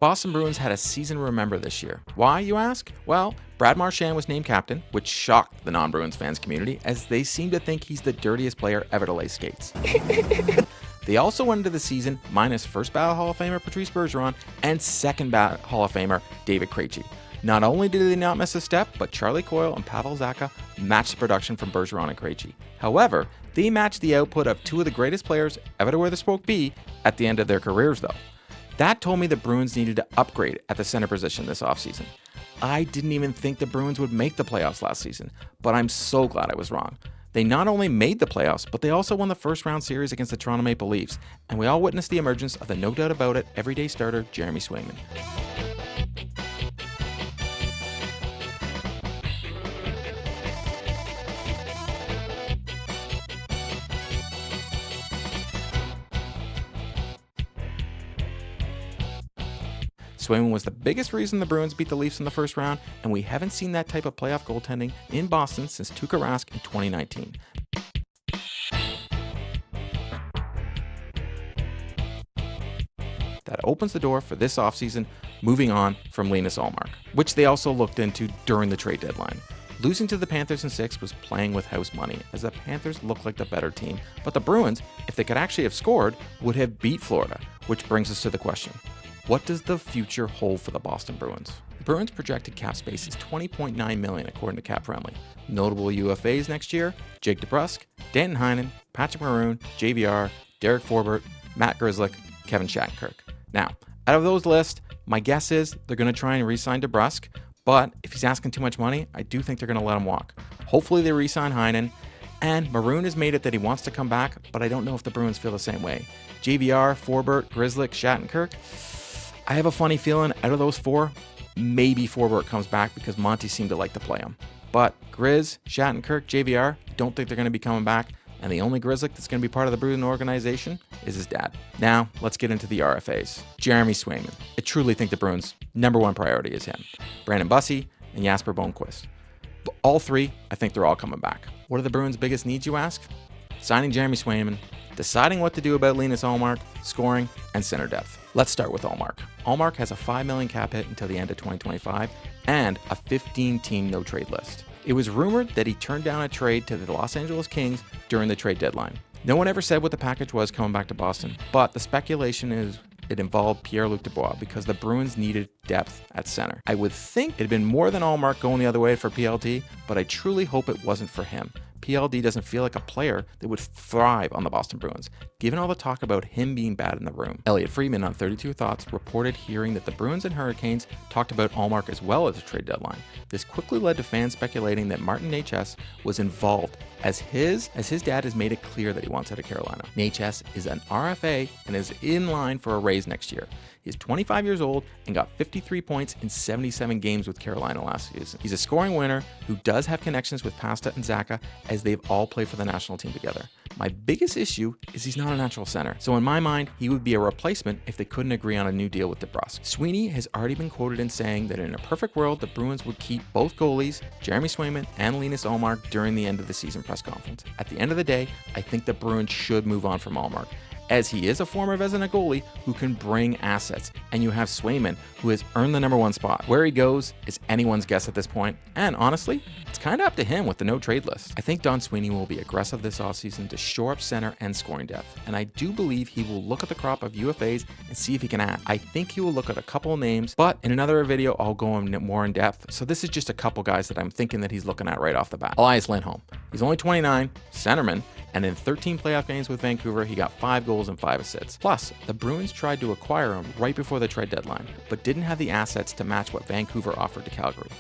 Boston Bruins had a season to remember this year. Why, you ask? Well, Brad Marchand was named captain, which shocked the non-Bruins fans community as they seem to think he's the dirtiest player ever to lay skates. They also went into the season minus first ballot Hall of Famer Patrice Bergeron and second ballot Hall of Famer David Krejci. Not only did they not miss a step, but Charlie Coyle and Pavel Zacha matched the production from Bergeron and Krejci. However, they matched the output of two of the greatest players ever to wear the spoke B at the end of their careers though. That told me the Bruins needed to upgrade at the center position this offseason. I didn't even think the Bruins would make the playoffs last season, but I'm so glad I was wrong. They not only made the playoffs, but they also won the first round series against the Toronto Maple Leafs, and we all witnessed the emergence of the no doubt about it everyday starter Jeremy Swayman. Swayman was the biggest reason the Bruins beat the Leafs in the first round, and we haven't seen that type of playoff goaltending in Boston since Tuukka Rask in 2019. That opens the door for this offseason, moving on from Linus Ullmark, which they also looked into during the trade deadline. Losing to the Panthers in 6 was playing with house money, as the Panthers looked like the better team, but the Bruins, if they could actually have scored, would have beat Florida, which brings us to the question. What does the future hold for the Boston Bruins? The Bruins' projected cap space is $20.9 million according to Cap Friendly. Notable UFAs next year: Jake DeBrusk, Danton Heinen, Patrick Maroon, JVR, Derek Forbort, Matt Grzelcyk, Kevin Shattenkirk. Now, out of those lists, my guess is they're going to try and re-sign DeBrusk, but if he's asking too much money, I do think they're going to let him walk. Hopefully they re-sign Heinen, and Maroon has made it that he wants to come back, but I don't know if the Bruins feel the same way. JVR, Forbort, Grzelcyk, Shattenkirk, I have a funny feeling out of those four, maybe Forbort comes back because Monty seemed to like to play him. But Grizz, Shattenkirk, JVR, don't think they're going to be coming back, and the only Grzelcyk that's going to be part of the Bruins organization is his dad. Now, let's get into the RFAs. Jeremy Swayman. I truly think the Bruins' number one priority is him. Brandon Bussi and Jasper Bohnquist. All three, I think they're all coming back. What are the Bruins' biggest needs, you ask? Signing Jeremy Swayman, deciding what to do about Linus Ullmark, scoring, and center depth. Let's start with Ullmark. Ullmark has a $5 million cap hit until the end of 2025 and a 15-team no-trade list. It was rumored that he turned down a trade to the Los Angeles Kings during the trade deadline. No one ever said what the package was coming back to Boston, but the speculation is it involved Pierre-Luc Dubois because the Bruins needed depth at center. I would think it'd been more than Ullmark going the other way for PLD, but I truly hope it wasn't for him. PLD doesn't feel like a player that would thrive on the Boston Bruins, given all the talk about him being bad in the room. Elliot Friedman on 32 Thoughts reported hearing that the Bruins and Hurricanes talked about Ullmark as well at the trade deadline. This quickly led to fans speculating that Martin Necas was involved, as his dad has made it clear that he wants out of Carolina. Necas is an RFA and is in line for a raise next year. He's 25 years old and got 53 points in 77 games with Carolina last season. He's a scoring winner who does have connections with Pasta and Zacha, as they've all played for the national team together. My biggest issue is he's not a natural center, so in my mind, he would be a replacement if they couldn't agree on a new deal with DeBrusk. Sweeney has already been quoted in saying that in a perfect world, the Bruins would keep both goalies, Jeremy Swayman and Linus Ullmark, during the end of the season press conference. At the end of the day, I think the Bruins should move on from Ullmark, as he is a former Vezina goalie who can bring assets, and you have Swayman, who has earned the number one spot. Where he goes is anyone's guess at this point, and honestly, it's kind of up to him with the no trade list. I think Don Sweeney will be aggressive this offseason to shore up center and scoring depth, and I do believe he will look at the crop of UFAs and see if he can add. I think he will look at a couple of names, but in another video, I'll go in more in depth, so this is just a couple guys that I'm thinking that he's looking at right off the bat. Elias Lindholm. He's only 29, centerman, and in 13 playoff games with Vancouver, he got 5 goals and 5 assists. Plus, the Bruins tried to acquire him right before the trade deadline, but didn't have the assets to match what Vancouver offered to Calgary.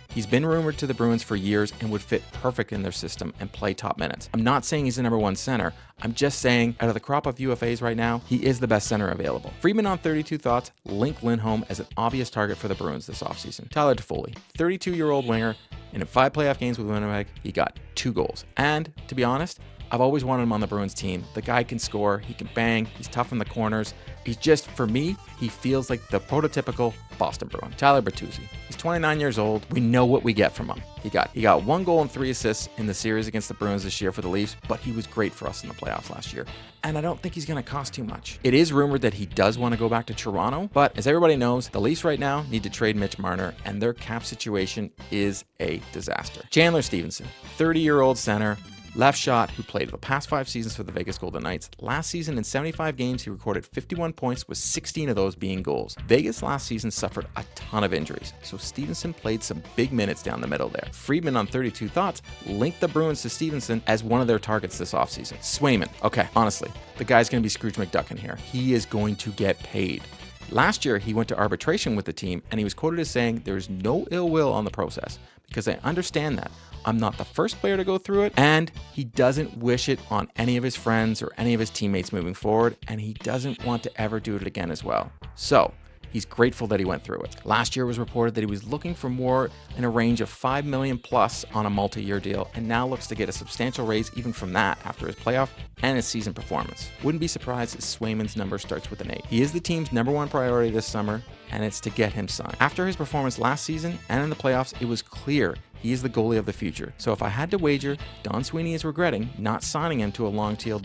He's been rumored to the Bruins for years and would fit perfect in their system and play top minutes. I'm not saying he's the number one center. I'm just saying, out of the crop of UFAs right now, he is the best center available. Friedman on 32 Thoughts linked Lindholm as an obvious target for the Bruins this offseason. Tyler Toffoli, 32-year-old winger, and in 5 playoff games with Winnipeg, he got 2 goals. And, to be honest, I've always wanted him on the Bruins team. The guy can score, he can bang, he's tough in the corners. He's just, for me, he feels like the prototypical Boston Bruin. Tyler Bertuzzi. He's 29 years old. We know what we get from him. He got 1 goal and 3 assists in the series against the Bruins this year for the Leafs, but he was great for us in the playoffs last year. And I don't think he's going to cost too much. It is rumored that he does want to go back to Toronto, but as everybody knows, the Leafs right now need to trade Mitch Marner, and their cap situation is a disaster. Chandler Stevenson, 30-year-old center, left shot, who played the past 5 seasons for the Vegas Golden Knights. Last season in 75 games, he recorded 51 points, with 16 of those being goals. Vegas last season suffered a ton of injuries, so Stevenson played some big minutes down the middle there. Friedman on 32 Thoughts linked the Bruins to Stevenson as one of their targets this offseason. Swayman. Okay, honestly, the guy's going to be Scrooge McDuck in here. He is going to get paid. Last year, he went to arbitration with the team, and he was quoted as saying, "There's no ill will on the process, because I understand that. I'm not the first player to go through it, and he doesn't wish it on any of his friends or any of his teammates moving forward, and he doesn't want to ever do it again as well." So he's grateful that he went through it. Last year was reported that he was looking for more in a range of $5 million plus on a multi-year deal, and now looks to get a substantial raise even from that after his playoff and his season performance. Wouldn't be surprised if Swayman's number starts with an 8. He is the team's #1 priority this summer, and it's to get him signed. After his performance last season and in the playoffs, it was clear he is the goalie of the future. So if I had to wager, Don Sweeney is regretting not signing him to a long-term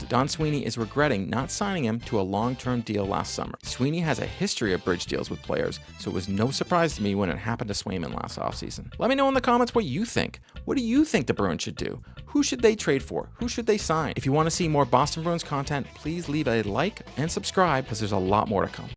deal last summer. Sweeney has a history of bridge deals with players, so it was no surprise to me when it happened to Swayman last offseason. Let me know in the comments what you think. What do you think the Bruins should do? Who should they trade for? Who should they sign? If you want to see more Boston Bruins content, please leave a like and subscribe, because there's a lot more to come.